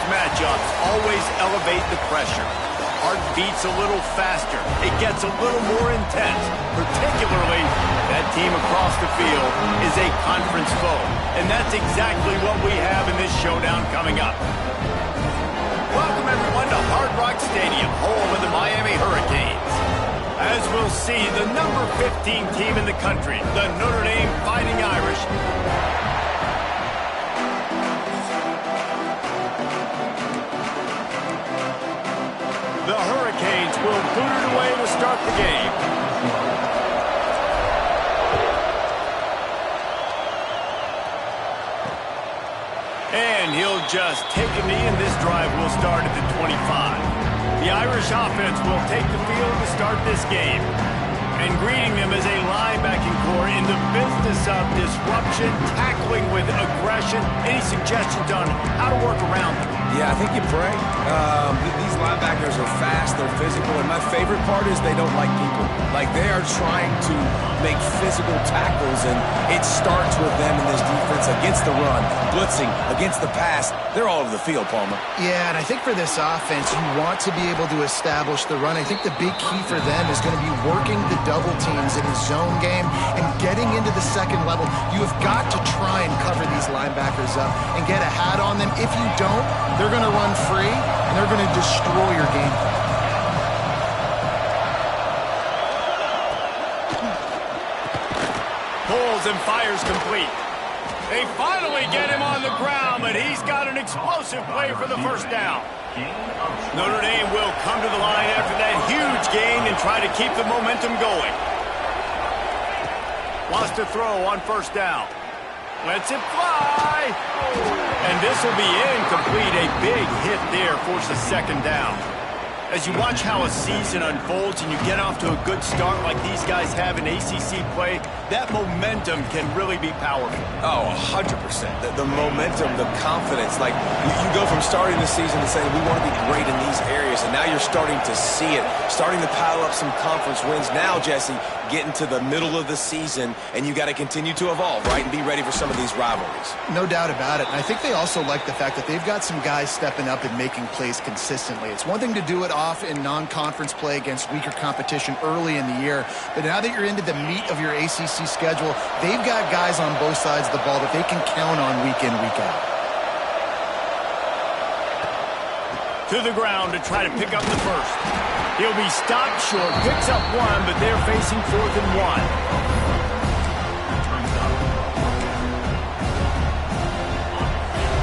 those matchups always elevate the pressure. Heart beats a little faster. It gets a little more intense, particularly that team across the field is a conference foe. And that's exactly what we have in this showdown coming up. Welcome, everyone, to Hard Rock Stadium, home of the Miami Hurricanes. As we'll see, the number 15 team in the country, the Notre Dame Fighting Irish, the Hurricanes will boot it away to start the game. And he'll just take a knee, and this drive will start at the 25. The Irish offense will take the field to start this game. And greeting them as a linebacking core in the business of disruption, tackling with aggression. Any suggestions on how to work around them? Yeah, I think you pray. These linebackers are fast, they're physical, and my favorite part is they don't like people. Like, they are trying to make physical tackles, and it starts with them in this defense against the run, blitzing, against the pass. They're all over the field, Palmer. Yeah, and I think for this offense, you want to be able to establish the run. I think the big key for them is going to be working the double teams in the zone game and getting into the second level. You have got to try and cover these linebackers up and get a hat on them. If you don't, they're going to run free, and they're going to destroy your game. Pulls and fires complete. They finally get him on the ground, but he's got an explosive play for the first down. Notre Dame will come to the line after that huge gain and try to keep the momentum going. Wants to throw on first down. Lets it fly. And this will be incomplete. A big hit there forces second down. As you watch how a season unfolds and you get off to a good start like these guys have in ACC play, that momentum can really be powerful. Oh, 100%. The momentum, the confidence. Like, you go from starting the season and saying, we want to be great in these areas, and now you're starting to see it, starting to pile up some conference wins. Now, Jesse, getting to the middle of the season, and you got to continue to evolve, right, and be ready for some of these rivalries. No doubt about it. And I think they also like the fact that they've got some guys stepping up and making plays consistently. It's one thing to do it off in non-conference play against weaker competition early in the year, but now that you're into the meat of your ACC schedule, they've got guys on both sides of the ball that they can count on week in, week out. To the ground to try to pick up the first. He'll be stopped short, picks up one, but they're facing 4th and 1.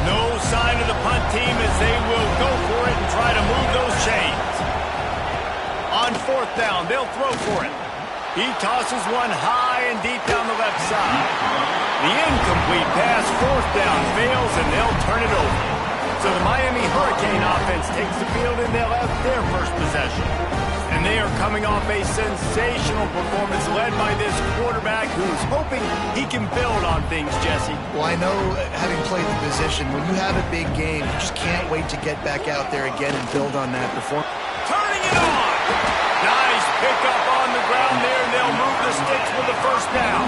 No sign of the punt team as they will go for it and try to move those chains. On 4th down, they'll throw for it. He tosses one high and deep down the left side. The incomplete pass, 4th down, fails, and they'll turn it over. So the Miami Hurricane offense takes the field and they'll have their first possession. And they are coming off a sensational performance led by this quarterback who's hoping he can build on things, Jesse. Well, I know, having played the position, when you have a big game, you just can't wait to get back out there again and build on that performance. Turning it on! Nice pickup on the ground there, and they'll move the sticks with the first down.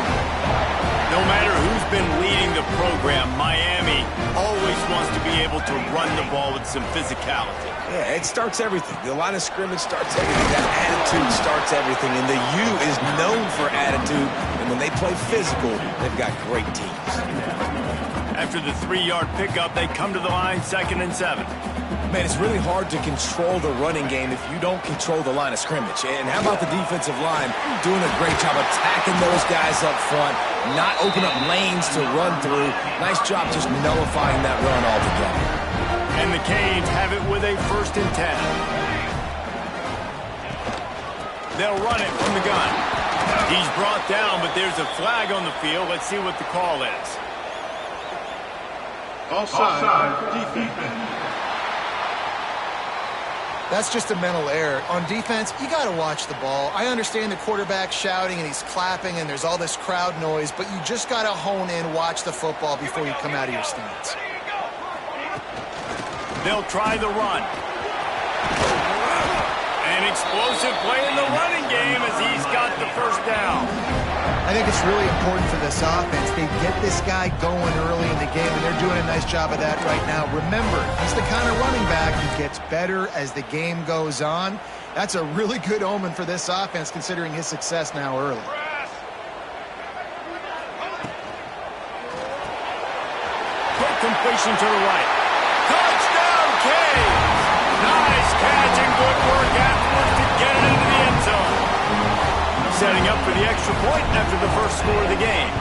No matter who's been leading the program, Miami always wants to be able to run the ball with some physicality. Yeah, it starts everything. The line of scrimmage starts everything. That attitude starts everything. And the U is known for attitude. And when they play physical, they've got great teams. After the 3-yard pickup, they come to the line 2nd and 7. Man, it's really hard to control the running game if you don't control the line of scrimmage. And how about the defensive line doing a great job attacking those guys up front, not open up lanes to run through. Nice job just nullifying that run altogether. And the Canes have it with a 1st and 10. They'll run it from the gun. He's brought down, but there's a flag on the field. Let's see what the call is. Offside, defense. That's just a mental error. On defense, you got to watch the ball. I understand the quarterback shouting and he's clapping and there's all this crowd noise, but you just got to hone in, watch the football before you come out of your stance. They'll try the run. An explosive play in the running game as he's got the first down. I think it's really important for this offense. They get this guy going early in the game, and they're doing a nice job of that right now. Remember, he's the kind of running back who gets better as the game goes on. That's a really good omen for this offense, considering his success now early. Quick completion to the right. Touchdown, Canes! Nice catch and good work afterwards to get it into the end zone. Setting up for the extra point after the first score of the game.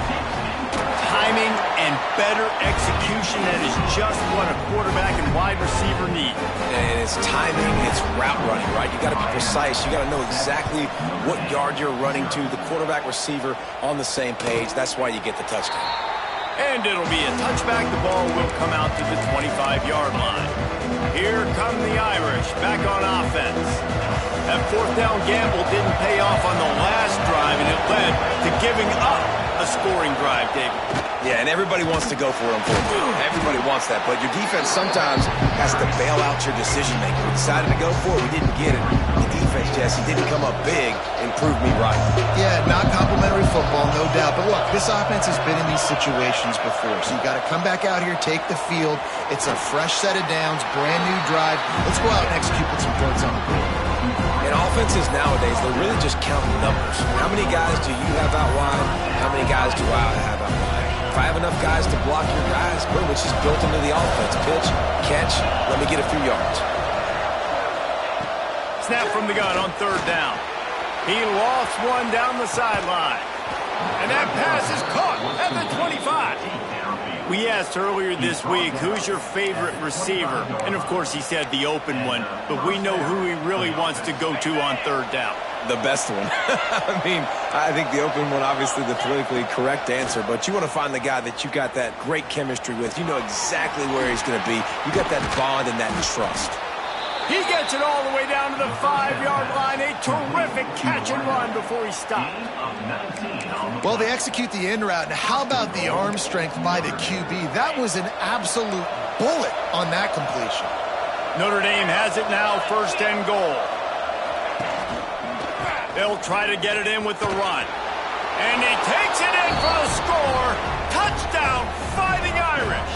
Timing and better execution, that is just what a quarterback and wide receiver need. And it's timing, it's route running, right? You got to be precise. You got to know exactly what yard you're running to. The quarterback receiver on the same page. That's why you get the touchdown. And it'll be a touchback. The ball will come out to the 25-yard line. Here come the Irish back on offense. That fourth down gamble didn't pay off on the last drive, and it led to giving up a scoring drive, David. Yeah, and everybody wants to go for it on fourth down. Everybody wants that, but your defense sometimes has to bail out your decision-making. We decided to go for it. We didn't get it. The defense, Jesse, didn't come up big and prove me right. Yeah, not complimentary football, no doubt. But look, this offense has been in these situations before, so you got to come back out here, take the field. It's a fresh set of downs, brand new drive. Let's go out and execute with some points on the board. And offenses nowadays, they're really just counting numbers. How many guys do you have out wide? How many guys do I have out wide? If I have enough guys to block your guys, boom, it's just built into the offense. Pitch, catch, let me get a few yards. Snap from the gun on third down. He lost one down the sideline. And that pass is caught at the 25. We asked earlier this week, who's your favorite receiver? And, of course, he said the open one. But we know who he really wants to go to on third down. The best one. I mean, I think the open one, obviously the politically correct answer, but you want to find the guy that you got that great chemistry with. You know exactly where he's going to be. You got that bond and that trust. He gets it all the way down to the 5-yard line. A terrific catch and run before he stopped. Well, they execute the in route. Now, how about the arm strength by the QB? That was an absolute bullet on that completion. Notre Dame has it now, first and goal. They'll try to get it in with the run. And he takes it in for the score. Touchdown, Fighting Irish.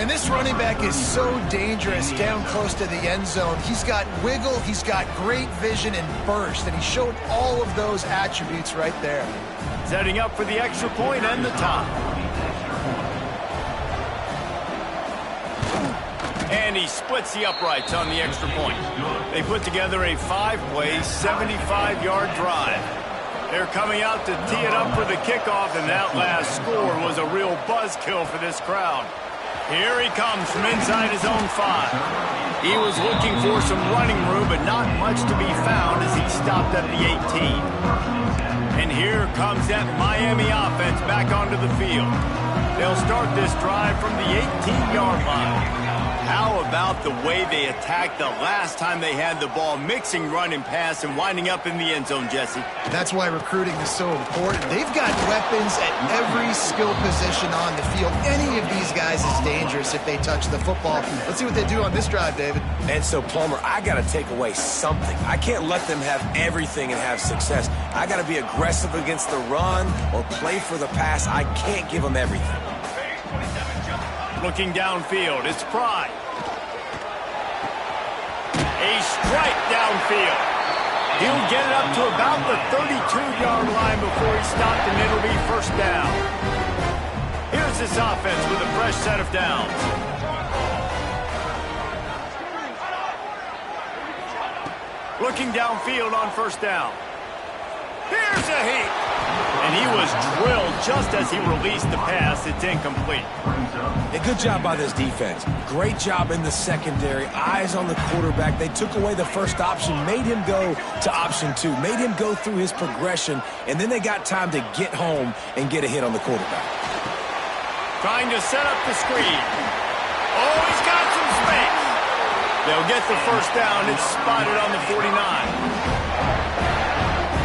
And this running back is so dangerous down close to the end zone. He's got wiggle, he's got great vision and burst, and he showed all of those attributes right there. Setting up for the extra point and the top. And he splits the uprights on the extra point. They put together a 5-play, 75-yard drive. They're coming out to tee it up for the kickoff, and that last score was a real buzzkill for this crowd. Here he comes from inside his own 5. He was looking for some running room, but not much to be found as he stopped at the 18. And here comes that Miami offense back onto the field. They'll start this drive from the 18-yard line. How about the way they attacked the last time they had the ball, mixing run and pass and winding up in the end zone, Jesse? That's why recruiting is so important. They've got weapons at every skill position on the field. Any of these guys is dangerous if they touch the football. Let's see what they do on this drive, David. And so, Plummer, I got to take away something. I can't let them have everything and have success. I got to be aggressive against the run or play for the pass. I can't give them everything. Looking downfield, it's Pry. A strike downfield. He'll get it up to about the 32-yard line before he stopped, and it'll be first down. Here's this offense with a fresh set of downs. Looking downfield on first down. Here's a heat. And he was drilled just as he released the pass. It's incomplete. A good job by this defense. Great job in the secondary. Eyes on the quarterback. They took away the first option, made him go to option 2, made him go through his progression, and then they got time to get home and get a hit on the quarterback. Trying to set up the screen. Oh, he's got some space. They'll get the first down. It's spotted on the 49.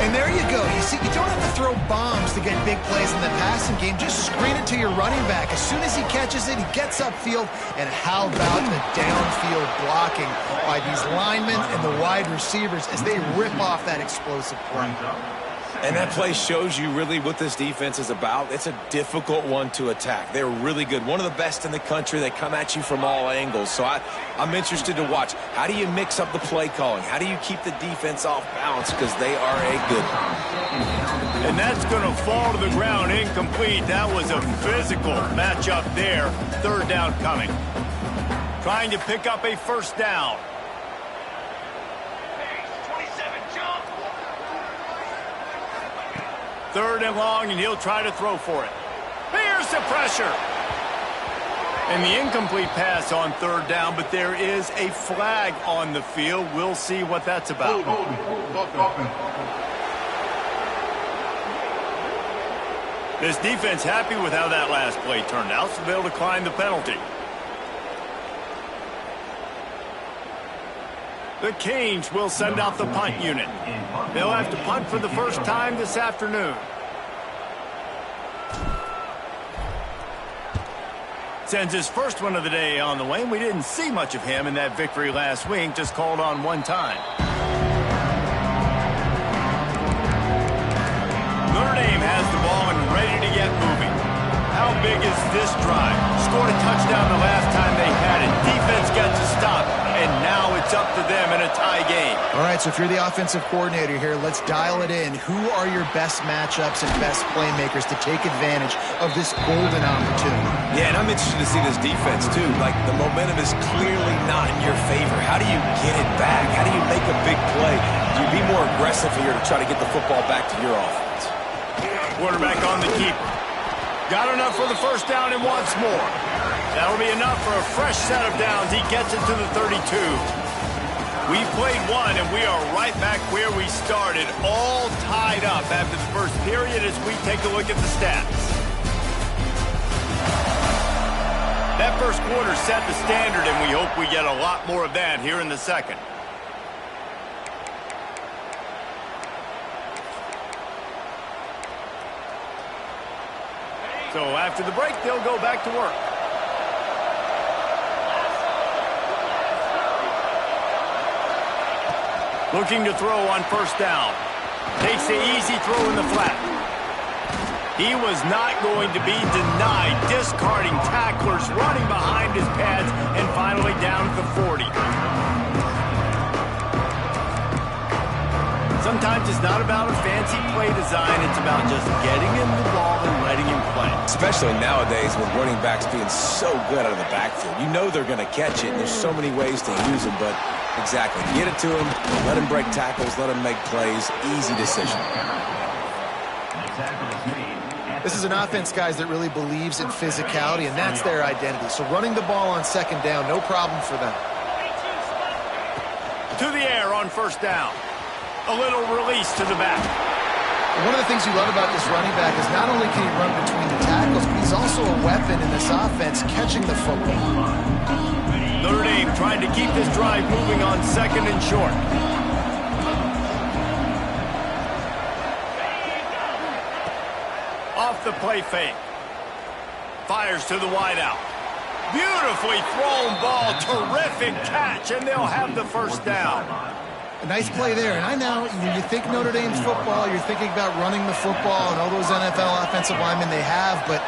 And there you go. You see, you don't have to throw bombs to get big plays in the passing game. Just screen it to your running back. As soon as he catches it, he gets upfield. And how about the downfield blocking by these linemen and the wide receivers as they rip off that explosive play. And that play shows you really what this defense is about. It's a difficult one to attack. They're really good. One of the best in the country. They come at you from all angles. So I'm interested to watch. How do you mix up the play calling? How do you keep the defense off balance? Because they are a good one. And that's going to fall to the ground incomplete. That was a physical matchup there. Third down coming. Trying to pick up a first down. Third and long, and he'll try to throw for it. Here's the pressure. And the incomplete pass on third down, but there is a flag on the field. We'll see what that's about. This defense happy with how that last play turned out, so they'll decline the penalty. The Canes will send out the punt unit. They'll have to punt for the first time this afternoon. Sends his first one of the day on the way, and we didn't see much of him in that victory last week, just called on one time. Notre Dame has the ball and ready to get moving. How big is this drive? Scored a touchdown the last time they had it. Defense got to stop, and now it's up to them in a tie game. All right, so if you're the offensive coordinator here, let's dial it in. Who are your best matchups and best playmakers to take advantage of this golden opportunity? Yeah, and I'm interested to see this defense, too. Like, the momentum is clearly not in your favor. How do you get it back? How do you make a big play? Do you be more aggressive here to try to get the football back to your offense? Quarterback on the keeper. Got enough for the first down and wants more. That'll be enough for a fresh set of downs. He gets it to the 32. We played one, and we are right back where we started, all tied up after the first period as we take a look at the stats. That first quarter set the standard, and we hope we get a lot more of that here in the second. So after the break, they'll go back to work. Looking to throw on first down. Takes the easy throw in the flat. He was not going to be denied. Discarding tacklers, running behind his pads, and finally down at the 40. Sometimes it's not about a fancy play design. It's about just getting him the ball and letting him play. Especially nowadays with running backs being so good out of the backfield. You know they're going to catch it, and there's so many ways to use them, but exactly. Get it to him, let him break tackles, let him make plays. Easy decision. This is an offense, guys, that really believes in physicality, and that's their identity. So running the ball on second down, no problem for them. To the air on first down. A little release to the back. One of the things you love about this running back is not only can he run between the tackles, but he's also a weapon in this offense catching the football. Notre Dame trying to keep this drive moving on second and short. Off the play fake. Fires to the wideout. Beautifully thrown ball. Terrific catch, and they'll have the first down. A nice play there. And I know you think Notre Dame's football, you're thinking about running the football and all those NFL offensive linemen they have, but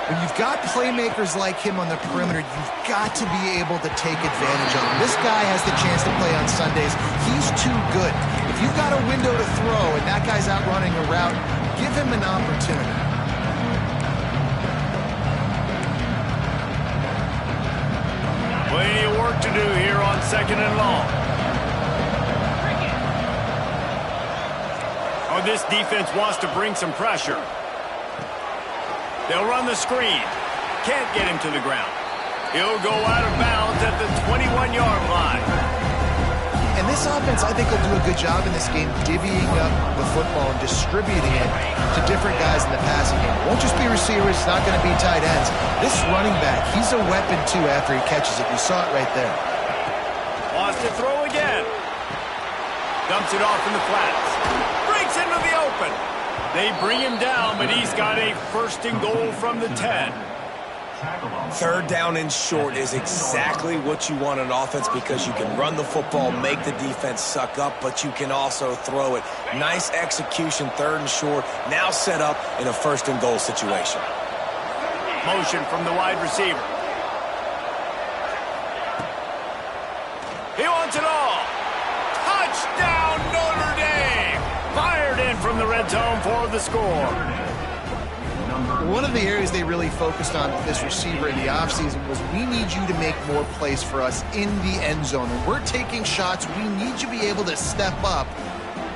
when you've got playmakers like him on the perimeter, you've got to be able to take advantage of him. This guy has the chance to play on Sundays. He's too good. If you've got a window to throw and that guy's out running a route, give him an opportunity. Plenty of work to do here on second and long. Oh, this defense wants to bring some pressure. They'll run the screen. Can't get him to the ground. He'll go out of bounds at the 21-yard line. And this offense, I think, will do a good job in this game divvying up the football and distributing it to different guys in the passing game. It won't just be receivers. It's not going to be tight ends. This running back, he's a weapon, too, after he catches it. You saw it right there. Wants to throw again. Dumps it off in the flats. Breaks it open. They bring him down, but he's got a first and goal from the 10. Third down and short is exactly what you want on offense because you can run the football, make the defense suck up, but you can also throw it. Nice execution, third and short, now set up in a first and goal situation. Motion from the wide receiver. He wants it all. Touchdown, Notre Dame! Fired in from the red zone for the score. One of the areas they really focused on with this receiver in the offseason was we need you to make more plays for us in the end zone. When we're taking shots, we need you to be able to step up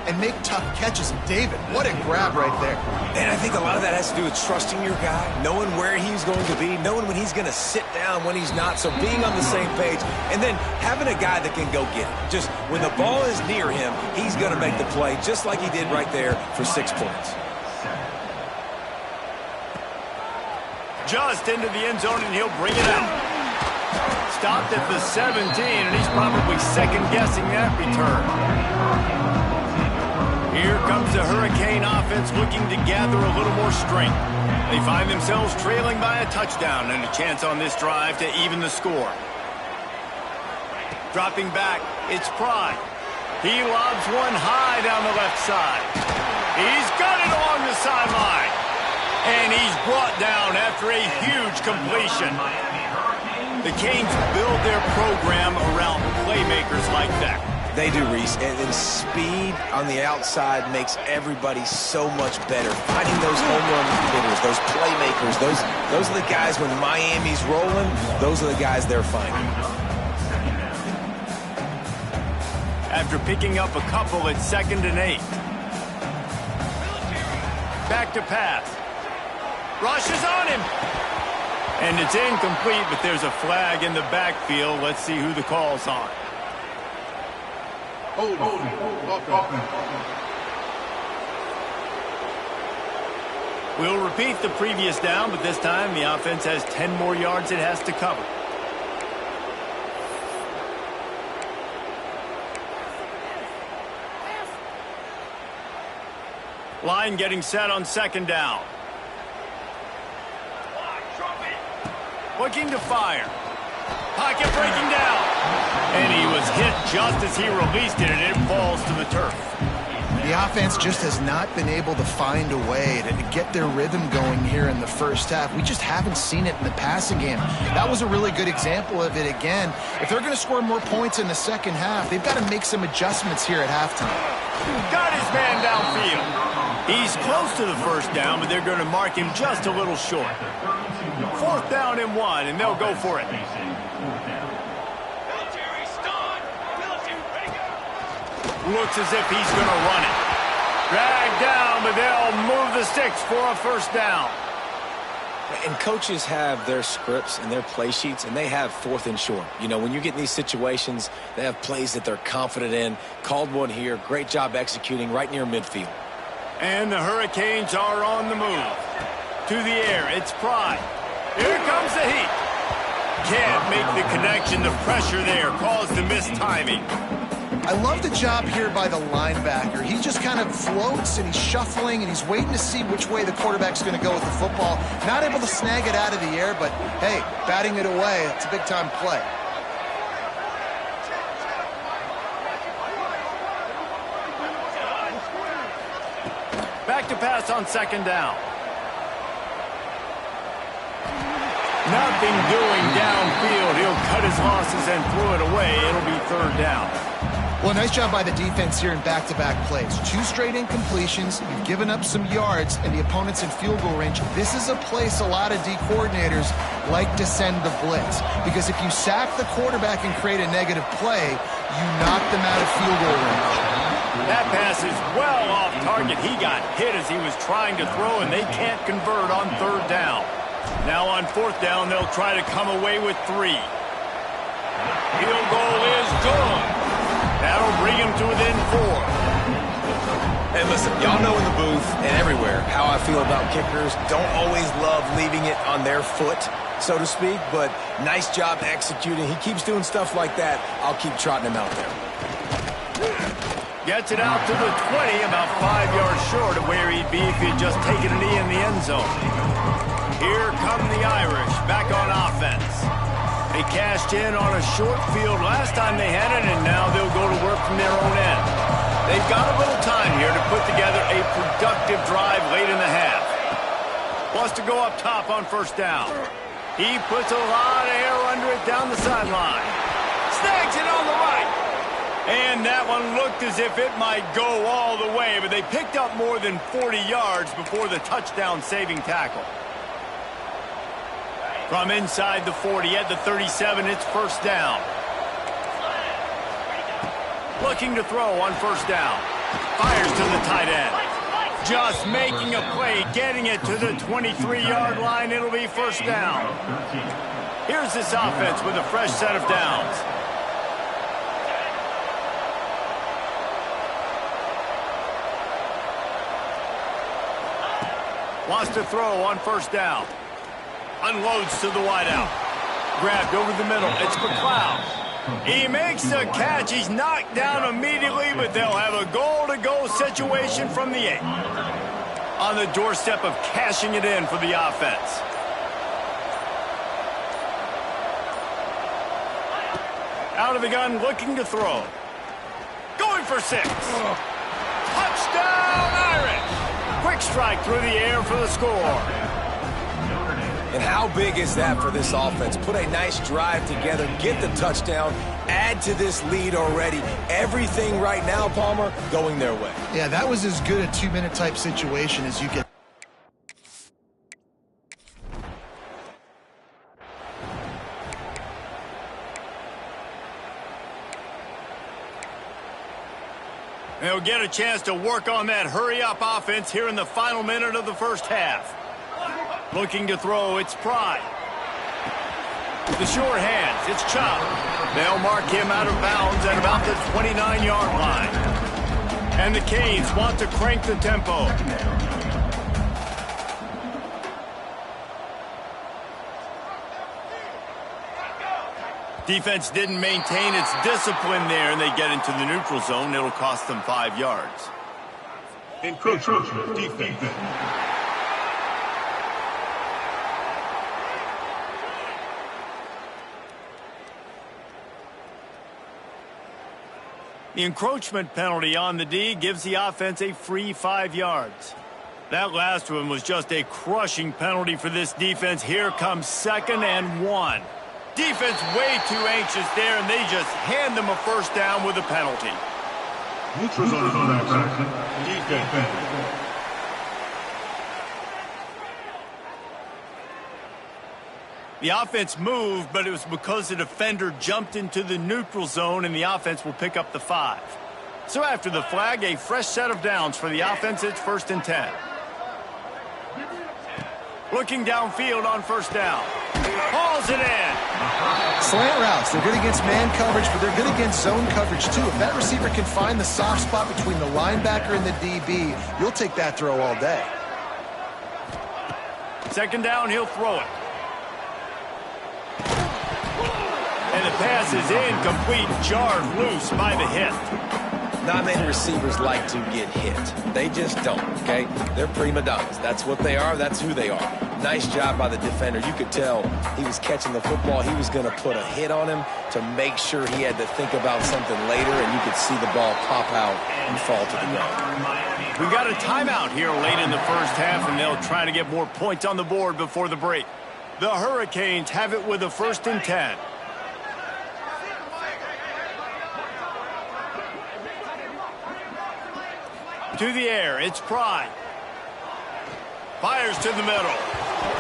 and make tough catches. And David, what a grab right there. And I think a lot of that has to do with trusting your guy, knowing where he's going to be, knowing when he's going to sit down, when he's not. So being on the same page, and then having a guy that can go get it. Just when the ball is near him, he's going to make the play, just like he did right there for 6 points. Just into the end zone, and he'll bring it out. Stopped at the 17, and he's probably second-guessing that return. Here comes the Hurricane offense looking to gather a little more strength. They find themselves trailing by a touchdown and a chance on this drive to even the score. Dropping back, it's Pride. He lobs one high down the left side. He's got it along the sideline. And he's brought down after a huge completion. The Canes build their program around playmakers like that. They do, Reese, and speed on the outside makes everybody so much better. Finding those home run hitters, those playmakers, those are the guys when Miami's rolling, those are the guys they're finding. After picking up a couple at 2nd and 8. Back to pass. Rushes on him. And it's incomplete, but there's a flag in the backfield. Let's see who the call's on. We'll repeat the previous down, but this time the offense has 10 more yards it has to cover. Line getting set on 2nd down. Looking to fire. Pocket breaking down. And he was hit just as he released it, and it falls to the turf. The offense just has not been able to find a way to get their rhythm going here in the first half. We just haven't seen it in the passing game. That was a really good example of it again. If they're going to score more points in the second half, they've got to make some adjustments here at halftime. Got his man downfield. He's close to the first down, but they're going to mark him just a little short. 4th down and 1, and they'll go for it. Looks as if he's going to run it. Dragged down, but they'll move the sticks for a first down. And coaches have their scripts and their play sheets, and they have 4th and short. You know, when you get in these situations, they have plays that they're confident in. Called one here. Great job executing right near midfield. And the Hurricanes are on the move. To the air, it's Pride. Here comes the heat. Can't make the connection. The pressure there caused the missed timing. I love the job here by the linebacker. He just kind of floats and he's shuffling and he's waiting to see which way the quarterback's going to go with the football. Not able to snag it out of the air, but hey, batting it away, it's a big-time play. Back to pass on 2nd down. Nothing doing downfield. He'll cut his losses and throw it away. It'll be 3rd down. Well, nice job by the defense here in back-to-back plays. 2 straight incompletions, you've given up some yards, and the opponent's in field goal range. This is a place a lot of D coordinators like to send the blitz, because if you sack the quarterback and create a negative play, you knock them out of field goal range. That pass is well off target. He got hit as he was trying to throw, and they can't convert on 3rd down. Now on 4th down, they'll try to come away with 3. Field goal is good. That'll bring him to within 4. And listen, y'all know in the booth and everywhere how I feel about kickers. Don't always love leaving it on their foot, so to speak, but nice job executing. He keeps doing stuff like that. I'll keep trotting him out there. Gets it out to the 20, about 5 yards short of where he'd be if he had just taken a knee in the end zone. Here come the Irish, back on offense. They cashed in on a short field last time they had it, and now they'll go to work from their own end. They've got a little time here to put together a productive drive late in the half. Wants to go up top on first down. He puts a lot of air under it down the sideline. Snags it on the right. And that one looked as if it might go all the way, but they picked up more than 40 yards before the touchdown-saving tackle. From inside the 40 at the 37, it's first down. Looking to throw on first down. Fires to the tight end. Just making a play, getting it to the 23-yard line. It'll be first down. Here's this offense with a fresh set of downs. Wants to throw on first down. Unloads to the wideout. Grabbed over the middle. It's McLeod. He makes the catch. He's knocked down immediately, but they'll have a goal-to-go situation from the 8. On the doorstep of cashing it in for the offense. Out of the gun, looking to throw. Going for 6. Touchdown, Irish! Quick strike through the air for the score. And how big is that for this offense? Put a nice drive together, get the touchdown, add to this lead already. Everything right now, Palmer, going their way. Yeah, that was as good a 2-minute type situation as you get. They'll get a chance to work on that hurry-up offense here in the final minute of the first half. Looking to throw, it's Pride. The short hands, it's Chubb. They'll mark him out of bounds at about the 29-yard line. And the Canes want to crank the tempo. Defense didn't maintain its discipline there, and they get into the neutral zone. It'll cost them 5 yards. Encroachment defense. The encroachment penalty on the D gives the offense a free 5 yards. That last one was just a crushing penalty for this defense. Here comes 2nd and 1. Defense way too anxious there, and they just hand them a first down with a penalty. Neutral zone defense. The offense moved, but it was because the defender jumped into the neutral zone, and the offense will pick up the 5. So after the flag, a fresh set of downs for the offense. It's 1st and 10. Looking downfield on first down. Hauls it in. Slant routes, they're good against man coverage, but they're good against zone coverage too. If that receiver can find the soft spot between the linebacker and the DB, you'll take that throw all day. 2nd down, he'll throw it. And the pass is incomplete, jarred loose by the hit. Not many receivers like to get hit. They just don't, okay? They're prima donnas. That's what they are. That's who they are. Nice job by the defender. You could tell he was catching the football. He was going to put a hit on him to make sure he had to think about something later, and you could see the ball pop out and fall to the ground. We've got a timeout here late in the first half, and they'll try to get more points on the board before the break. The Hurricanes have it with a 1st and 10. To the air, it's Pride. Fires to the middle.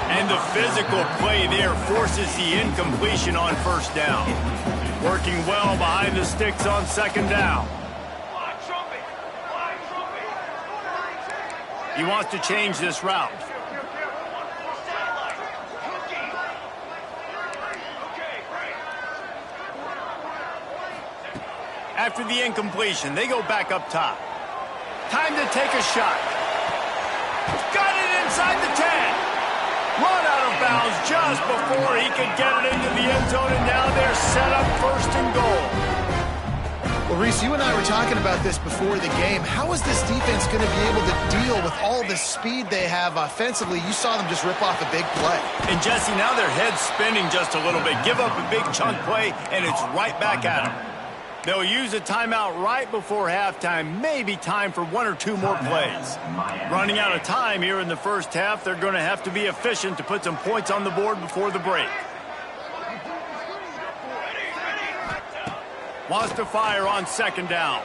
And the physical play there forces the incompletion on first down. Working well behind the sticks on 2nd down. He wants to change this route. After the incompletion, they go back up top. Time to take a shot. Got it inside the 10. Run out of bounds just before he could get it into the end zone, and now they're set up 1st and goal. Well, Reese, you and I were talking about this before the game. How is this defense going to be able to deal with all the speed they have offensively? You saw them just rip off a big play. And, Jesse, now their head's spinning just a little bit. Give up a big chunk play, and it's right back at them. They'll use a timeout right before halftime, maybe time for one or two more plays. Running out of time here in the first half, they're going to have to be efficient to put some points on the board before the break. Wants to fire on second down.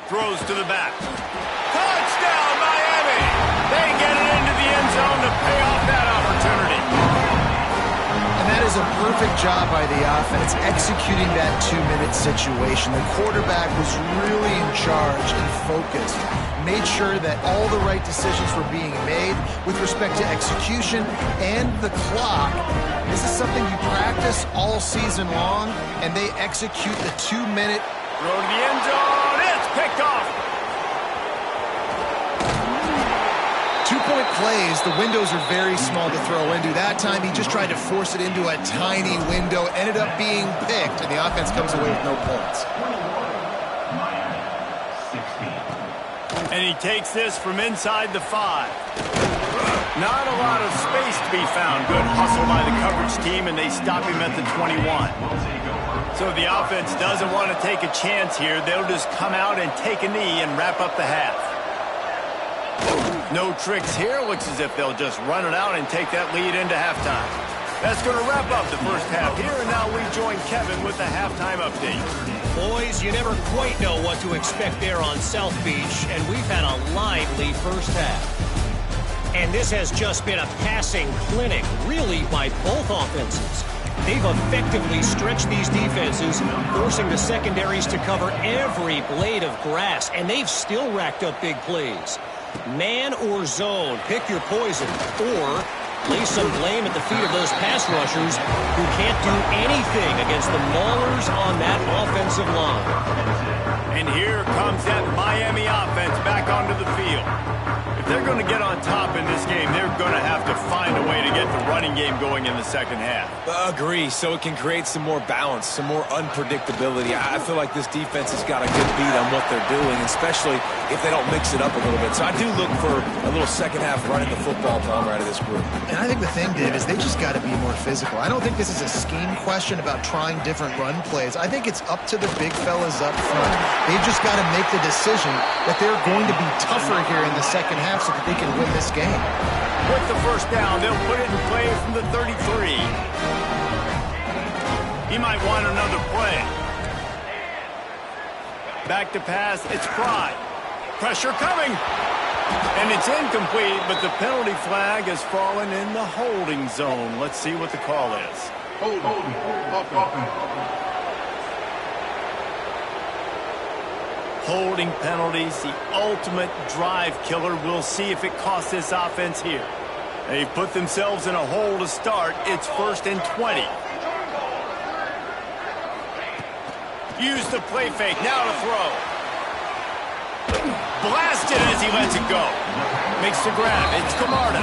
Throws to the back. Touchdown, Miami! They get it into the end zone to pay off that opportunity. And that is a perfect job by the offense, executing that 2-minute situation. The quarterback was really in charge and focused. Made sure that all the right decisions were being made with respect to execution and the clock. This is something you practice all season long, and they execute the 2-minute. Throw to the end zone. It's picked off. 2-point plays, the windows are very small to throw into. That time, he just tried to force it into a tiny window, ended up being picked, and the offense comes away with no points. And he takes this from inside the 5. Not a lot of space to be found. Good hustle by the coverage team, and they stop him at the 21. So the offense doesn't want to take a chance here. They'll just come out and take a knee and wrap up the half. No tricks here. Looks as if they'll just run it out and take that lead into halftime. That's going to wrap up the first half here, and now we join Kevin with the halftime update. Boys, you never quite know what to expect there on South Beach, and we've had a lively first half. And this has just been a passing clinic, really, by both offenses. They've effectively stretched these defenses, forcing the secondaries to cover every blade of grass, and they've still racked up big plays. Man or zone, pick your poison, or lay some blame at the feet of those pass rushers who can't do anything against the maulers on that offensive line. And here comes that Miami offense back onto the field. If they're going to get on top in this game, they're going to have to find a way to get the running game going in the second half. Agree, so it can create some more balance, some more unpredictability. I feel like this defense has got a good beat on what they're doing, especially if they don't mix it up a little bit. So I do look for a little second half running the football Palmer out of this group. And I think the thing, Dave, is they just got to be more physical. I don't think this is a scheme question about trying different run plays. I think it's up to the big fellas up front. They've just got to make the decision that they're going to be tougher here in the second half so that they can win this game. With the first down, they'll put it in play from the 33. He might want another play. Back to pass, it's Fry. Pressure coming. And it's incomplete, but the penalty flag has fallen in the holding zone. Let's see what the call is. Holding penalties, the ultimate drive killer. We'll see if it costs this offense here. They've put themselves in a hole to start. It's 1st and 20. Use the play fake, now to throw. Blasted as he lets it go. Makes the grab, it's Camarda.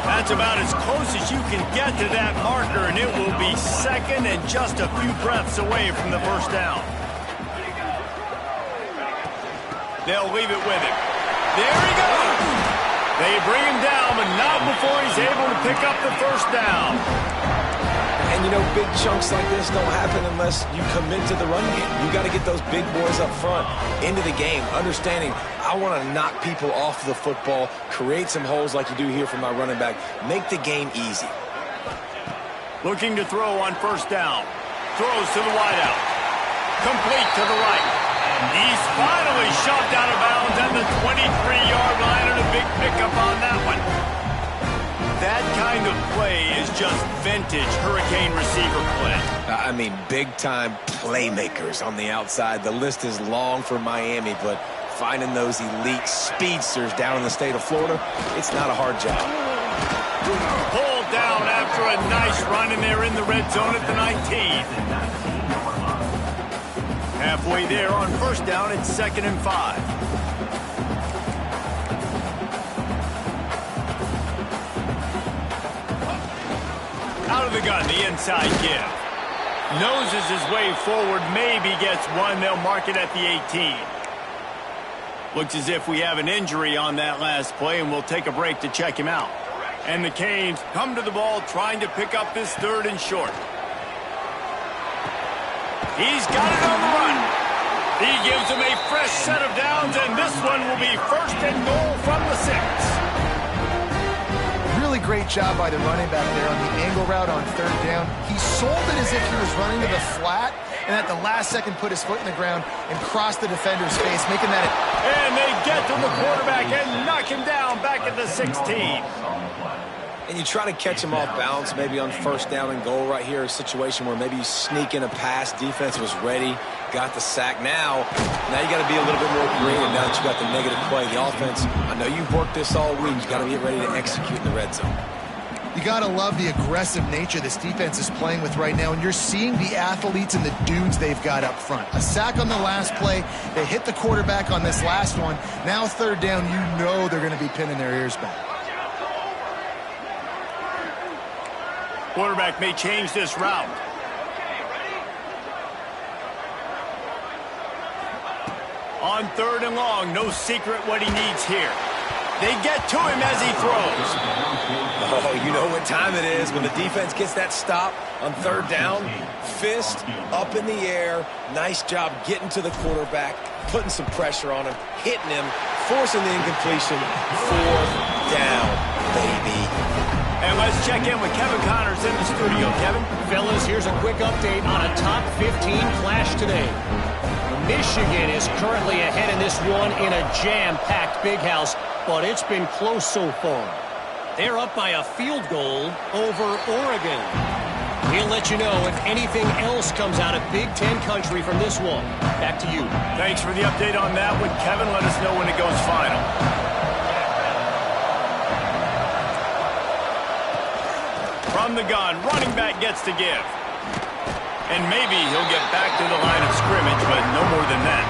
That's about as close as you can get to that marker, and it will be second and just a few breaths away from the first down. They'll leave it with him. There he goes! They bring him down, but not before he's able to pick up the first down. And, you know, big chunks like this don't happen unless you commit to the run game. You got to get those big boys up front into the game, understanding I want to knock people off the football, create some holes like you do here for my running back, make the game easy. Looking to throw on first down. Throws to the wideout. Complete to the right. He's finally shoved out of bounds at the 23-yard line, and a big pickup on that one. That kind of play is just vintage Hurricane receiver play. I mean, big-time playmakers on the outside. The list is long for Miami, but finding those elite speedsters down in the state of Florida, it's not a hard job. Pulled down after a nice run, and they're in the red zone at the 19. Halfway there on first down, it's 2nd and 5. Out of the gun, the inside give. Noses his way forward, maybe gets one. They'll mark it at the 18. Looks as if we have an injury on that last play, and we'll take a break to check him out. And the Canes come to the ball trying to pick up this 3rd and short. He's got it on the run. He gives them a fresh set of downs, and this one will be 1st and goal from the 6. Really great job by the running back there on the angle route on 3rd down. He sold it as if he was running to the flat, and at the last second put his foot in the ground and crossed the defender's face, making that... And they get to the quarterback and knock him down back at the 16. And you try to catch him off balance, maybe on 1st down and goal right here, a situation where maybe you sneak in a pass, defense was ready, got the sack. Now you got to be a little bit more creative now that you got the negative play. The offense, I know you've worked this all week. You got to get ready to execute in the red zone. You got to love the aggressive nature this defense is playing with right now, and you're seeing the athletes and the dudes they've got up front. A sack on the last play. They hit the quarterback on this last one. Now 3rd down, you know they're going to be pinning their ears back. Quarterback may change this route. On 3rd and long, no secret what he needs here. They get to him as he throws. Oh, you know what time it is when the defense gets that stop on 3rd down. Fist up in the air. Nice job getting to the quarterback, putting some pressure on him, hitting him, forcing the incompletion. 4th down, baby. And let's check in with Kevin Connors in the studio. Kevin? Fellas, here's a quick update on a top 15 clash today. Michigan is currently ahead in this one in a jam-packed big house, but it's been close so far. They're up by a field goal over Oregon. We'll let you know if anything else comes out of Big Ten country from this one. Back to you. Thanks for the update on that one, Kevin. Let us know when it goes final. From the gun, running back gets to give. And maybe he'll get back to the line of scrimmage, but no more than that.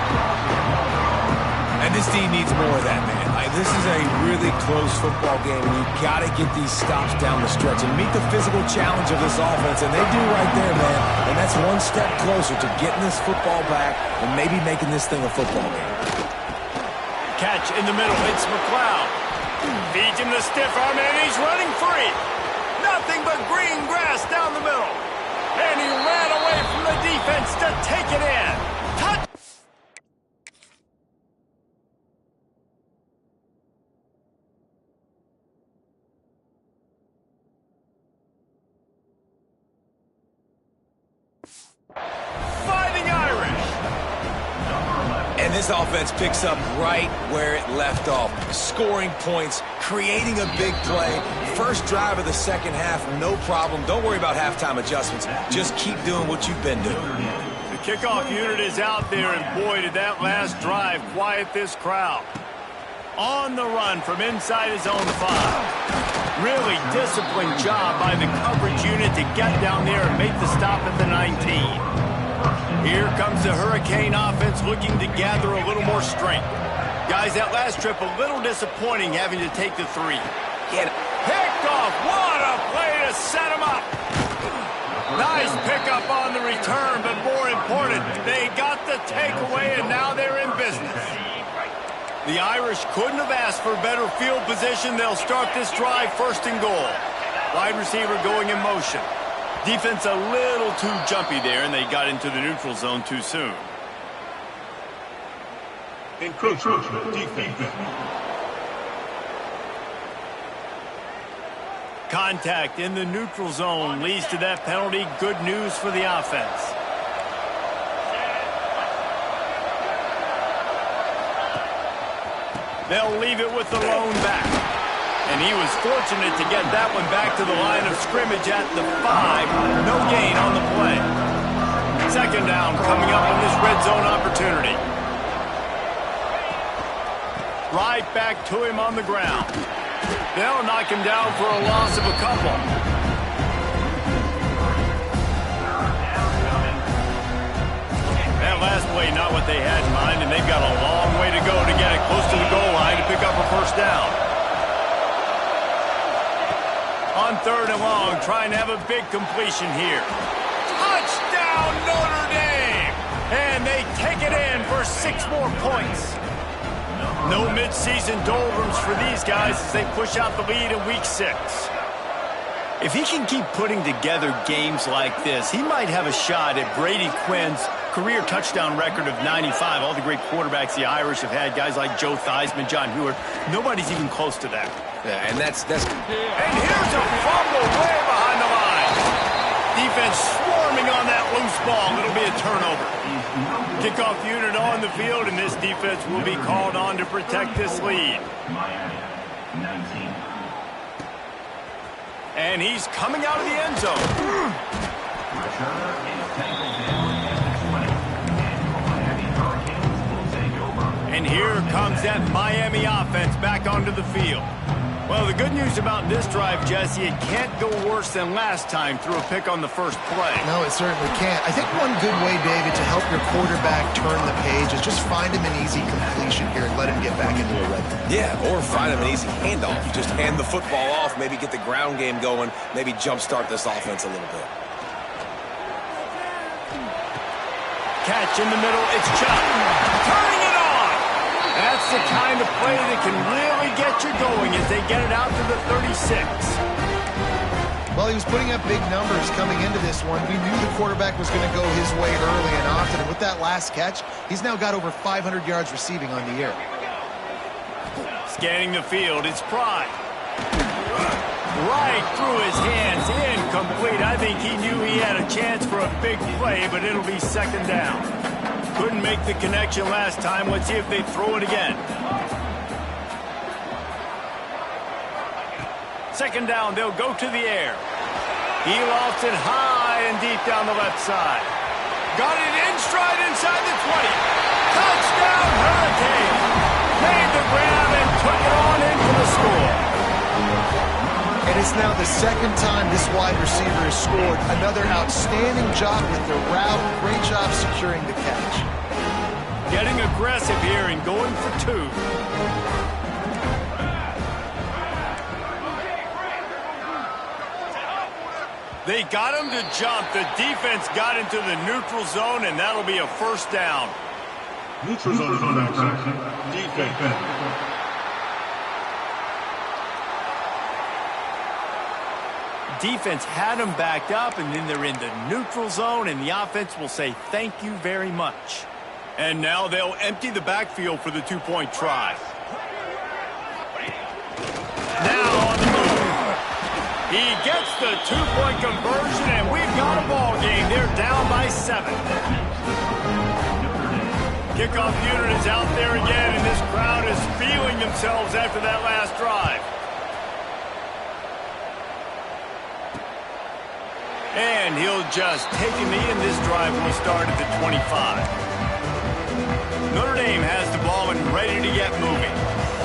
And this team needs more of that, man. This is a really close football game, and you've got to get these stops down the stretch and meet the physical challenge of this offense, and they do right there, man. And that's one step closer to getting this football back and maybe making this thing a football game. Catch in the middle. It's McLeod. Feeds him the stiff arm, and he's running free. Nothing but green grass down the middle. And he ran away from the defense to take it in. Touch! Fighting Irish. And this offense picks up right where it left off. Scoring points, creating a big play. First drive of the 2nd half, no problem. Don't worry about halftime adjustments. Just keep doing what you've been doing. The kickoff unit is out there, and boy, did that last drive quiet this crowd. On the run from inside his own 5. Really disciplined job by the coverage unit to get down there and make the stop at the 19. Here comes the Hurricane offense looking to gather a little more strength. Guys, that last trip a little disappointing having to take the 3. Picked off. What a play to set him up. Nice pickup on the return, but more important, they got the takeaway, and now they're in business. The Irish couldn't have asked for better field position. They'll start this drive 1st and goal. Wide receiver going in motion. Defense a little too jumpy there, and they got into the neutral zone too soon. Encroachment defense. Contact in the neutral zone leads to that penalty. Good news for the offense. They'll leave it with the lone back. And he was fortunate to get that one back to the line of scrimmage at the 5. No gain on the play. 2nd down coming up on this red zone opportunity. Right back to him on the ground. They'll knock him down for a loss of a couple. That last play, not what they had in mind, and they've got a long way to go to get it close to the goal line to pick up a 1st down. On 3rd and long, trying to have a big completion here. Touchdown! 6 more points. No mid-season doldrums for these guys as they push out the lead in Week 6. If he can keep putting together games like this, he might have a shot at Brady Quinn's career touchdown record of 95. All the great quarterbacks the Irish have had, guys like Joe Theismann, John Hewart, nobody's even close to that. Yeah, and that's... And here's a fumble way behind the line. Defense swarming on that loose ball. It'll be a turnover. Kickoff unit on the field, and this defense will be called on to protect this lead. And he's coming out of the end zone. And here comes that Miami offense back onto the field. Well, the good news about this drive, Jesse, it can't go worse than last time through a pick on the first play. No, it certainly can't. I think one good way, David, to help your quarterback turn the page is just find him an easy completion here and let him get back into a rhythm. Yeah, or find him an easy handoff. Just hand the football off, maybe get the ground game going, maybe jumpstart this offense a little bit. Catch in the middle, it's Chubb. Turning it on! That's the kind of play that can really get you going as they get it out to the 36. Well, he was putting up big numbers coming into this one. We knew the quarterback was going to go his way early and often. And with that last catch, he's now got over 500 yards receiving on the year. Scanning the field, it's Pride. Right through his hands, incomplete. I think he knew he had a chance for a big play, but it'll be second down. Couldn't make the connection last time. Let's see if they throw it again. Second down, they'll go to the air. He lost it high and deep down the left side. Got it in stride inside the 20. Touchdown, Hurricane. Made the grab and took it on in for the score. And it's now the second time this wide receiver has scored. Another outstanding job with the route. Great job securing the catch. Getting aggressive here and going for 2. They got him to jump. The defense got into the neutral zone, and that'll be a first down. Neutral zone is on action. Defense. Defense had them backed up, and then they're in the neutral zone, and the offense will say thank you very much. And now they'll empty the backfield for the 2-point try. Now on the move. He gets the 2-point conversion, and we've got a ball game. They're down by 7. Kickoff unit is out there again, and this crowd is feeling themselves after that last drive. And he'll just take a knee, and this drive will start at the 25. Notre Dame has the ball and ready to get moving.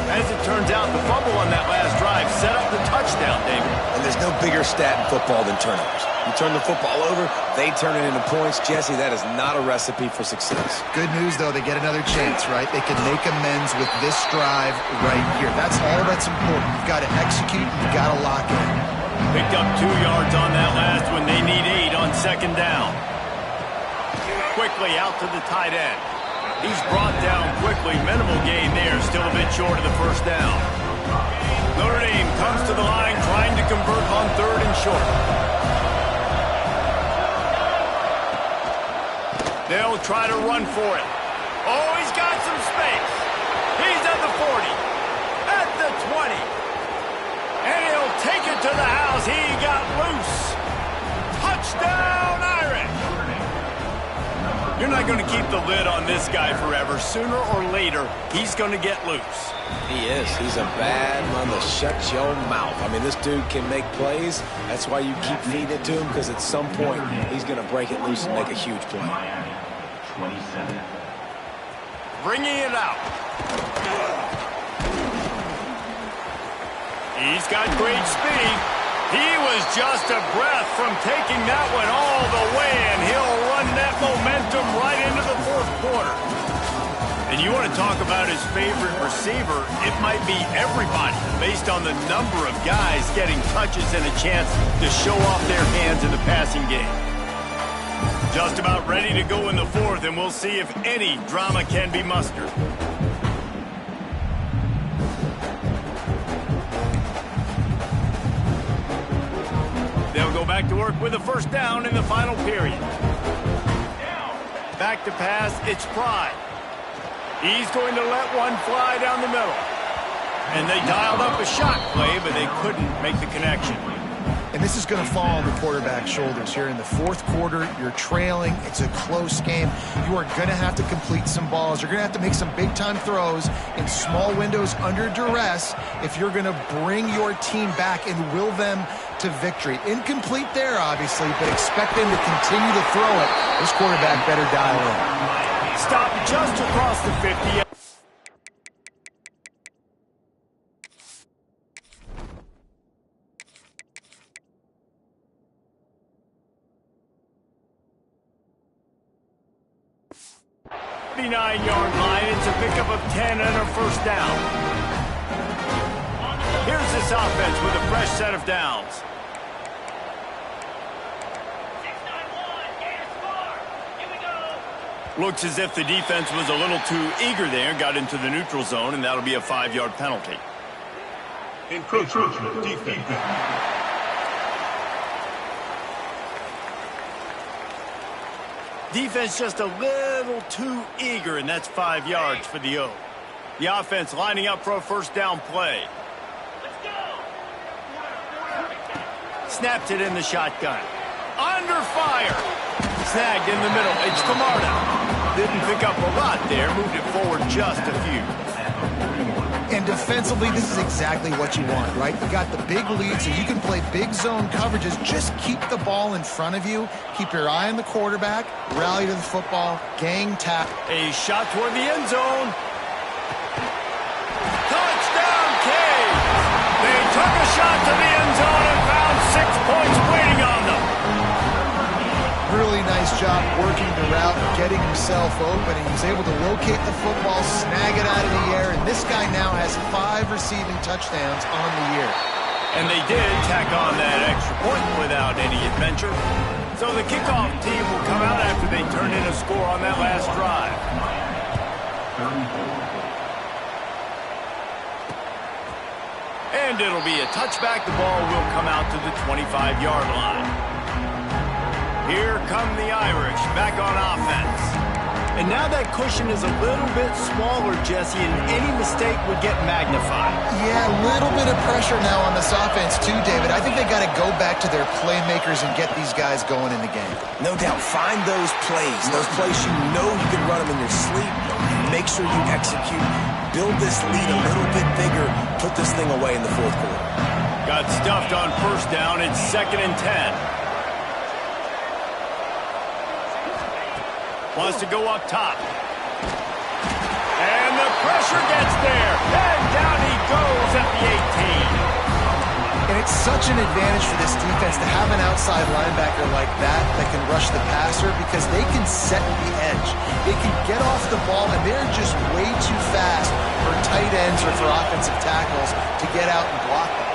As it turns out, the fumble on that last drive set up the touchdown, David. And there's no bigger stat in football than turnovers. You turn the football over, they turn it into points. Jesse, that is not a recipe for success. Good news, though, they get another chance, right? They can make amends with this drive right here. That's all that's important. You've got to execute, you've got to lock in. Picked up 2 yards on that last one. They need 8 on second down. Quickly out to the tight end. He's brought down quickly. Minimal gain there. Still a bit short of the first down. Notre Dame comes to the line trying to convert on 3rd and short. They'll try to run for it. Oh, he's got some space. He's at the 40. At the 20. And he'll take it to the house. He got loose. Touchdown, Irish. You're not going to keep the lid on this guy forever. Sooner or later, he's going to get loose. He is. He's a bad mother. Shut your mouth. I mean, this dude can make plays. That's why you keep feeding it to him, because at some point, he's going to break it loose and make a huge play. Bringing it out. He's got great speed. He was just a breath from taking that one all the way, and he'll run that momentum right into the 4th quarter. And you want to talk about his favorite receiver, it might be everybody, based on the number of guys getting touches and a chance to show off their hands in the passing game. Just about ready to go in the 4th fourth, and we'll see if any drama can be mustered. They'll go back to work with a first down in the final period. Back to pass, it's Pride. He's going to let one fly down the middle. And they dialed up a shot play, but they couldn't make the connection. And this is going to fall on the quarterback's shoulders here in the fourth quarter. You're trailing. It's a close game. You are going to have to complete some balls. You're going to have to make some big-time throws in small windows under duress if you're going to bring your team back and will them to victory. Incomplete there, obviously, but expect them to continue to throw it. This quarterback better dial in. Stop just across the 50. Yard line. It's a pickup of 10 and a first down. Here's this offense with a fresh set of downs. Looks as if the defense was a little too eager there, got into the neutral zone, and that'll be a 5-yard penalty. Encroachment defense. Defense just a little too eager, and that's 5 yards for the O. The offense lining up for a first down play. Let's go. Snapped it in the shotgun. Under fire. Snagged in the middle. It's Camarda. Didn't pick up a lot there. Moved it forward just a few. And defensively, this is exactly what you want, right? You got the big lead, so you can play big zone coverages. Just keep the ball in front of you. Keep your eye on the quarterback. Rally to the football. Gang tap. A shot toward the end zone. Touchdown, Cage! They took a shot to the end zone and found 6 points waiting on them. Really nice job working the route, getting himself open, and he was able to locate the football, snag it out of the air, and this guy now has 5 receiving touchdowns on the year. And they did tack on that extra point without any adventure. So the kickoff team will come out after they turn in a score on that last drive. And it'll be a touchback. The ball will come out to the 25-yard line. Here come the Irish, back on offense. And now that cushion is a little bit smaller, Jesse, and any mistake would get magnified. Yeah, a little bit of pressure now on this offense too, David. I think they got to go back to their playmakers and get these guys going in the game. No doubt. Find those plays you know you can run them in your sleep. Make sure you execute. Build this lead a little bit bigger. Put this thing away in the fourth quarter. Got stuffed on first down. It's 2nd and 10. Wants to go up top. And the pressure gets there. And down he goes at the 18. And it's such an advantage for this defense to have an outside linebacker like that can rush the passer because they can set the edge. They can get off the ball, and they're just way too fast for tight ends or for offensive tackles to get out and block them.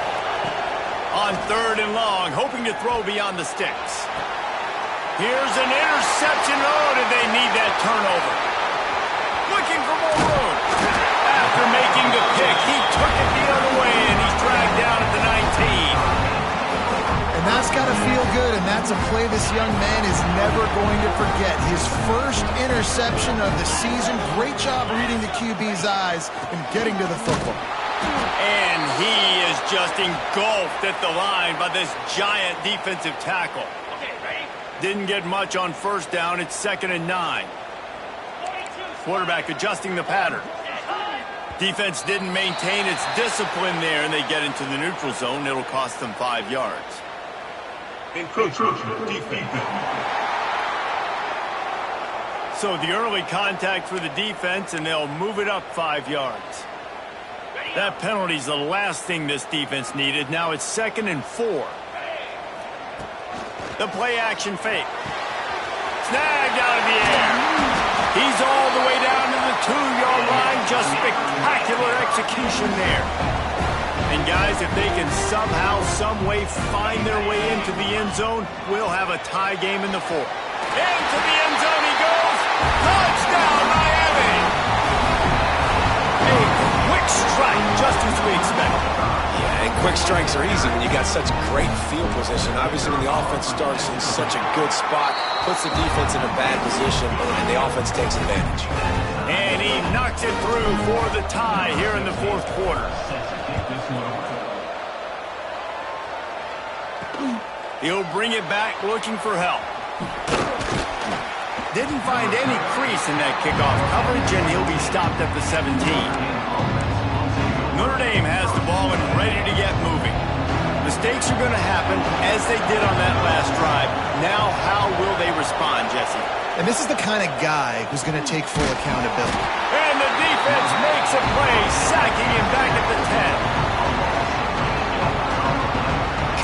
On 3rd and long, hoping to throw beyond the sticks. Here's an interception. Oh, did they need that turnover? Looking for more room. After making the pick, he took it the other way, and he's dragged down at the 19. And that's got to feel good, and that's a play this young man is never going to forget. His first interception of the season. Great job reading the QB's eyes and getting to the football. And he is just engulfed at the line by this giant defensive tackle. Didn't get much on first down. It's 2nd and 9. Quarterback adjusting the pattern. Defense didn't maintain its discipline there, and they get into the neutral zone. It'll cost them 5 yards. Encroachment defense. So the early contact for the defense, and they'll move it up 5 yards. That penalty's the last thing this defense needed. Now it's 2nd and 4. The play-action fake. Snagged out of the air. He's all the way down to the 2-yard line. Just spectacular execution there. And, guys, if they can somehow, some way find their way into the end zone, we'll have a tie game in the 4th. Into the end zone he goes. quick strikes are easy when you got such great field position. Obviously, when the offense starts in such a good spot, puts the defense in a bad position, and the offense takes advantage. And he knocks it through for the tie here in the fourth quarter. He'll bring it back looking for help. Didn't find any crease in that kickoff coverage, and he'll be stopped at the 17. Notre Dame has the ball and ready to get moving. Mistakes are going to happen, as they did on that last drive. Now, how will they respond, Jesse? And this is the kind of guy who's going to take full accountability. And the defense makes a play, sacking him back at the 10.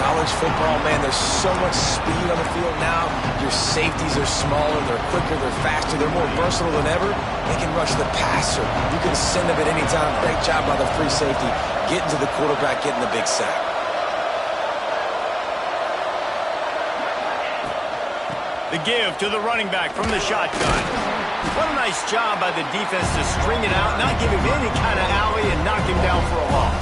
College football, man, there's so much speed on the field now. Your safeties are smaller, they're quicker, they're faster, they're more versatile than ever. They can rush the passer. You can send them at any time. Great job by the free safety, getting to the quarterback, getting the big sack. The give to the running back from the shotgun. What a nice job by the defense to string it out, not give him any kind of alley, and knock him down for a loss.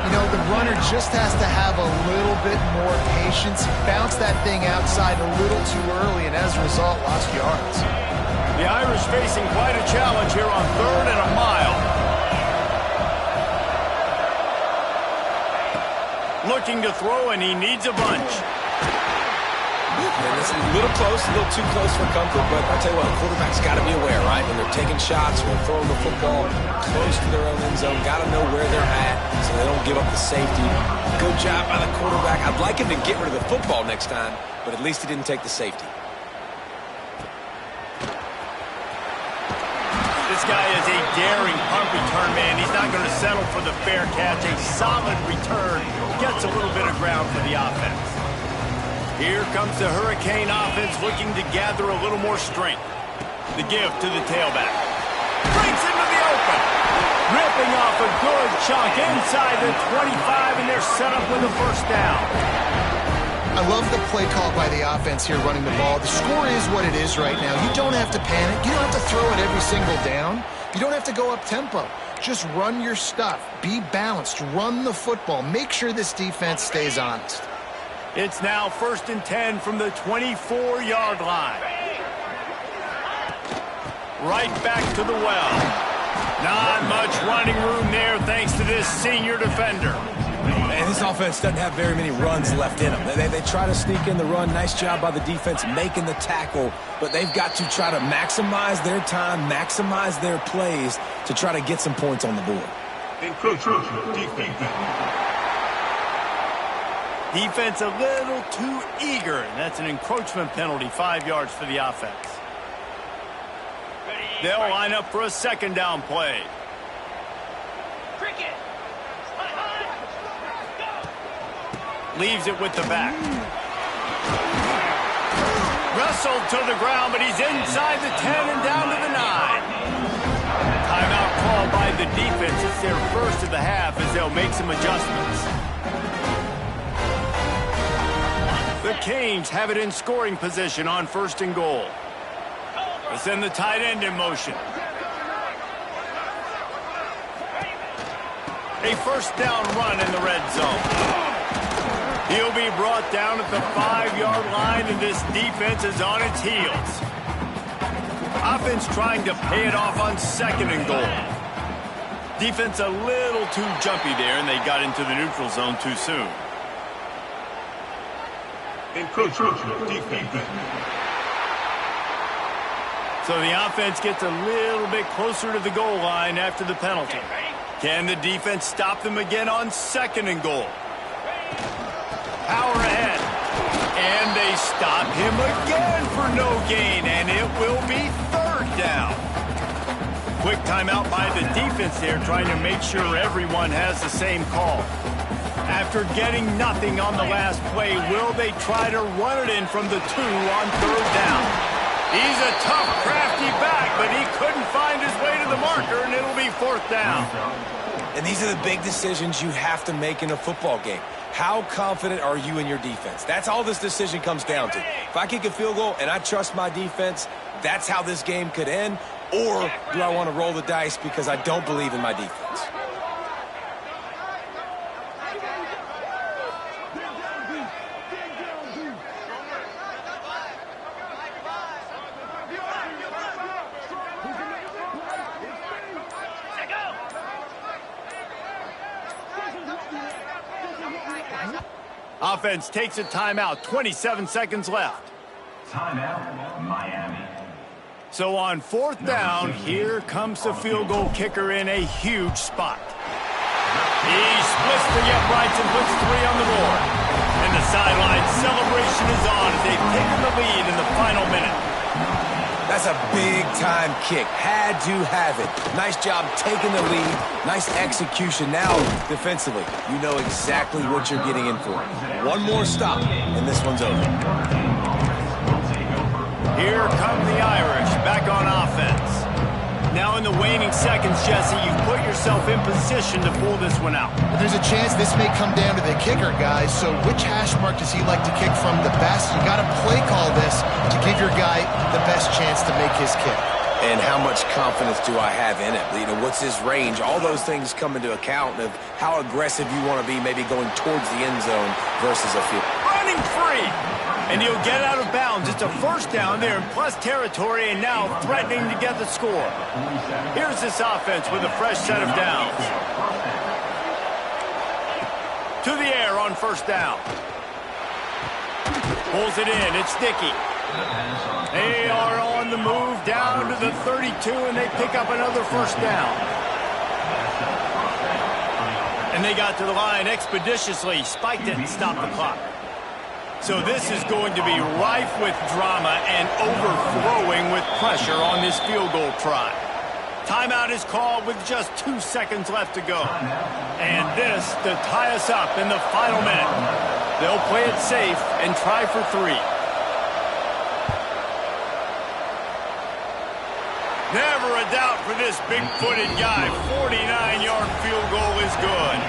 You know, the runner just has to have a little bit more patience. He bounced that thing outside a little too early, and as a result, lost yards. The Irish facing quite a challenge here on 3rd and a mile. Looking to throw, and he needs a bunch. And this is a little close, a little too close for comfort, but I tell you what, the quarterback's got to be aware, right? When they're taking shots, when they're throwing the football close to their own end zone, got to know where they're at so they don't give up the safety. Good job by the quarterback. I'd like him to get rid of the football next time, but at least he didn't take the safety. This guy is a daring punt return man. He's not going to settle for the fair catch. A solid return gets a little bit of ground for the offense. Here comes the Hurricane offense looking to gather a little more strength. The give to the tailback. Breaks into the open. Ripping off a good chunk inside the 25, and they're set up with a first down. I love the play call by the offense here running the ball. The score is what it is right now. You don't have to panic. You don't have to throw it every single down. You don't have to go up tempo. Just run your stuff. Be balanced. Run the football. Make sure this defense stays honest. It's now 1st and 10 from the 24-yard line. Right back to the well. Not much running room there thanks to this senior defender. And this offense doesn't have very many runs left in them. They try to sneak in the run. Nice job by the defense making the tackle. But they've got to try to maximize their time, maximize their plays to try to get some points on the board. Encroachment defense. Defense a little too eager, and that's an encroachment penalty, 5 yards for the offense. They'll line up for a 2nd down play. Leaves it with the back. Wrestled to the ground, but he's inside the 10 and down to the 9. Timeout called by the defense. It's their first of the half as they'll make some adjustments. The Canes have it in scoring position on 1st and goal. They send the tight end in motion. A first down run in the red zone. He'll be brought down at the 5-yard line, and this defense is on its heels. Offense trying to pay it off on 2nd and goal. Defense a little too jumpy there, and they got into the neutral zone too soon. Encroachment defense. So the offense gets a little bit closer to the goal line after the penalty. Can the defense stop them again on 2nd and goal? Power ahead. And they stop him again for no gain, and it will be 3rd down. Quick timeout by the defense there, trying to make sure everyone has the same call. After getting nothing on the last play, will they try to run it in from the 2 on 3rd down? He's a tough, crafty back, but he couldn't find his way to the marker, and it'll be 4th down. And these are the big decisions you have to make in a football game. How confident are you in your defense? That's all this decision comes down to. If I kick a field goal and I trust my defense, that's how this game could end. Or do I want to roll the dice because I don't believe in my defense? Offense takes a timeout. 27 seconds left. Timeout, Miami. So on fourth down, here comes the field goal kicker in a huge spot. He splits the uprights and puts 3 on the board. And the sideline celebration is on as they've taken the lead in the final minute. That's a big-time kick. Had to have it. Nice job taking the lead. Nice execution. Now, defensively, you know exactly what you're getting in for. One more stop, and this one's over. Here come the Irish back on offense. Now in the waning seconds, Jesse, you've put yourself in position to pull this one out. There's a chance this may come down to the kicker, guys. So which hash mark does he like to kick from the best? You got to play call this to give your guy the best chance to make his kick. And how much confidence do I have in it? You know, what's his range? All those things come into account of how aggressive you want to be, maybe going towards the end zone versus a field. Running free! And he'll get out of bounds. It's a first down there in plus territory and now threatening to get the score. Here's this offense with a fresh set of downs. To the air on first down. Pulls it in. It's Dickey. They are on the move down to the 32, and they pick up another first down. And they got to the line expeditiously. Spiked it and stopped the clock. So this is going to be rife with drama and overflowing with pressure on this field goal try. Timeout is called with just 2 seconds left to go. And this to tie us up in the final minute. They'll play it safe and try for 3. Never a doubt for this big-footed guy. 49-yard field goal is good.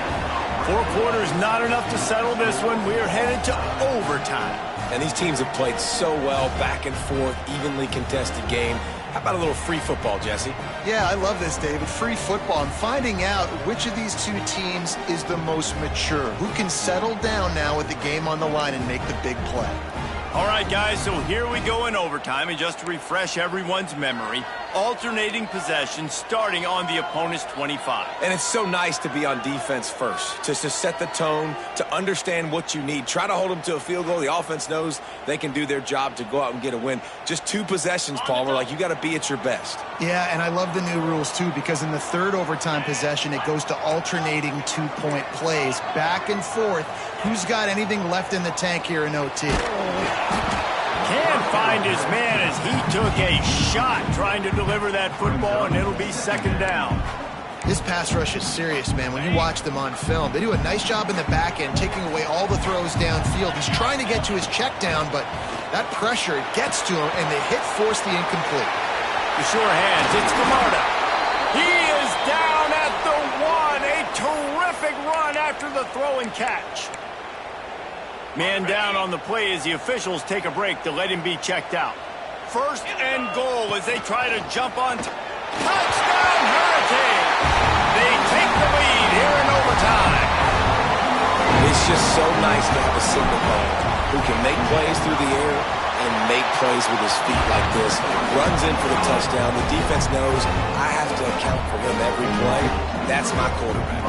4 quarters, not enough to settle this one. We're headed to overtime. And these teams have played so well, back and forth, evenly contested game. How about a little free football, Jesse? Yeah, I love this, David. Free football. I'm finding out which of these 2 teams is the most mature. Who can settle down now with the game on the line and make the big play. All right, guys, so here we go in overtime. And just to refresh everyone's memory, alternating possession starting on the opponent's 25. And it's so nice to be on defense first, to set the tone, to understand what you need. Try to hold them to a field goal. The offense knows they can do their job to go out and get a win. Just 2 possessions, Palmer. Like, you got to be at your best. Yeah, and I love the new rules, too, because in the 3rd overtime possession, it goes to alternating 2-point plays, back and forth. Who's got anything left in the tank here in OT? Can't find his man as he took a shot trying to deliver that football, and it'll be 2nd down. This pass rush is serious, man. When you watch them on film, they do a nice job in the back end, taking away all the throws downfield. He's trying to get to his check down, but that pressure gets to him, and the hit forced the incomplete. The sure hands, it's Camarda. He is down at the 1. A terrific run after the throw and catch. Man down on the play as the officials take a break to let him be checked out. 1st and goal as they try to jump on. Touchdown, Hurricane! They take the lead here in overtime. It's just so nice to have a single ball who can make plays through the air and make plays with his feet like this. Runs in for the touchdown. The defense knows I have to account for him every play. That's my quarterback.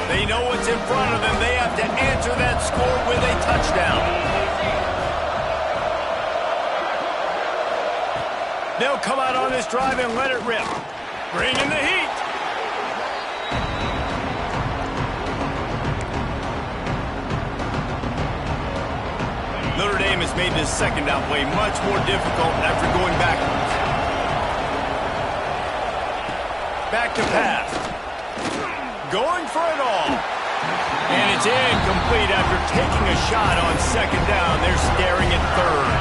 They know what's in front of them. They have to answer that score with a touchdown. They'll come out on this drive and let it rip. Bring in the heat. Notre Dame has made this 2nd down play much more difficult after going backwards. Back to pass. Going for it all. And it's incomplete after taking a shot on 2nd down. They're staring at 3rd.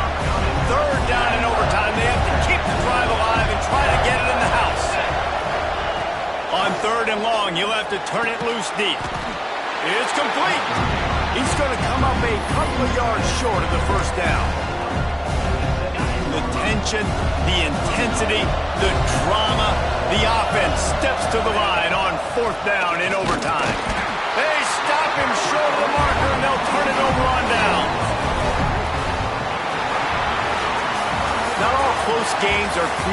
3rd down in overtime. They have to keep the drive alive and try to get it in the house. On 3rd and long, you'll have to turn it loose deep. It's complete. He's going to come up a couple of yards short of the 1st down. The tension, the intensity, the drama, the offense steps to the line on 4th down in overtime. They stop him short of the marker, and they'll turn it over on downs. Not all close games are created.